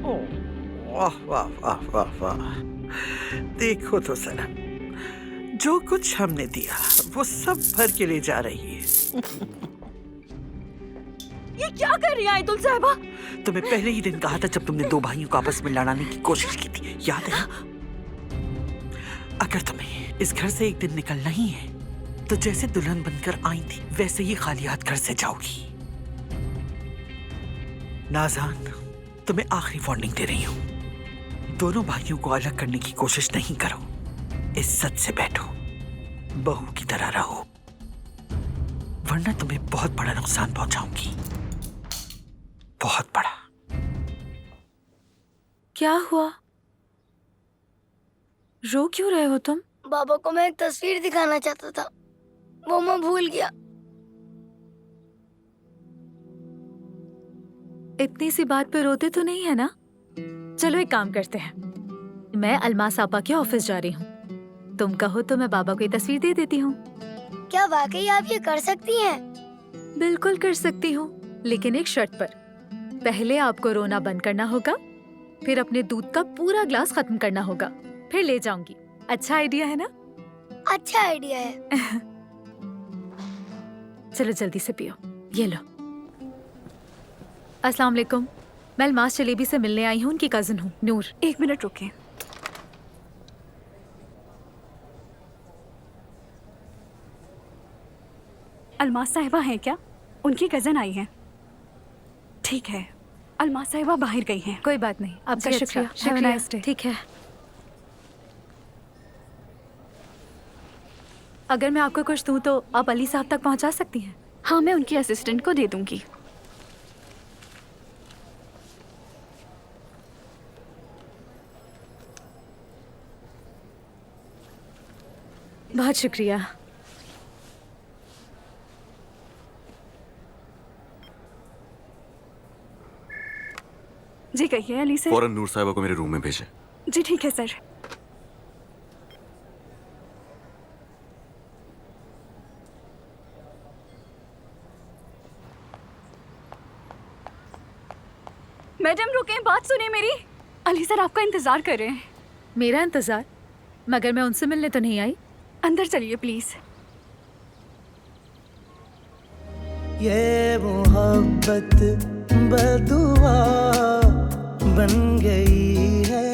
वाह वाह वाह वाह वाह। देखो तो सनम, जो कुछ हमने दिया वो सब भर के ले जा रही है। ये क्या कर रही है आयतुल साहिबा? तुम्हें पहले ही दिन कहा था जब तुमने दो भाइयों को आपस में लड़ाने की कोशिश की थी, याद है? अगर तुम्हें इस घर से एक दिन निकलना ही है तो जैसे दुल्हन बनकर आई थी वैसे ही खाली हाथ घर से जाओगी। नाज़ान, तुम्हें आखिरी वार्निंग दे रही हूँ, दोनों भाइयों को अलग करने की कोशिश नहीं करो। इज्जत से बैठो, बहू की तरह रहो, वरना तुम्हें बहुत बड़ा नुकसान पहुंचाऊंगी, बहुत बड़ा। क्या हुआ? रो क्यों रहे हो तुम? बाबा को मैं एक तस्वीर दिखाना चाहता था, वो मैं भूल गया। इतनी सी बात पे रोते तो नहीं है ना? चलो एक काम करते हैं, मैं अलमास आपा के ऑफिस जा रही हूँ, तुम कहो तो मैं बाबा को ये तस्वीर दे देती हूँ। क्या वाकई आप ये कर सकती हैं? बिल्कुल कर सकती हूँ, लेकिन एक शर्त पर। पहले आपको रोना बंद करना होगा, फिर अपने दूध का पूरा ग्लास खत्म करना होगा, फिर ले जाऊंगी। अच्छा आइडिया है ना? अच्छा आइडिया है। चलो जल्दी से पियो, ये लो। अस्सलाम वालेकुम, मैं अलमास जलेबी से मिलने आई हूँ, उनकी कजिन हूँ, नूर। एक मिनट रुकिए। अलमास साहिबा हैं क्या? उनकी कजन आई हैं। ठीक है, अलमास साहिबा बाहर गई हैं। कोई बात नहीं, आपका जी, शुक्रिया। अच्छा, Have a शुक्रिया। nice day। ठीक है। अगर मैं आपको कुछ दूं तो आप अली साहब तक पहुंचा सकती हैं? हाँ, मैं उनकी असिस्टेंट को दे दूंगी। बहुत शुक्रिया। जी कहिए अली सर। फौरन नूर साहिबा को मेरे रूम में भेजें। जी ठीक है सर। मैडम रुकें, बात सुनिए मेरी। अली सर आपका इंतजार कर रहे हैं। मेरा इंतजार? मगर मैं उनसे मिलने तो नहीं आई। अंदर चलिए प्लीज। ये मोहब्बत बदुआ बन गई है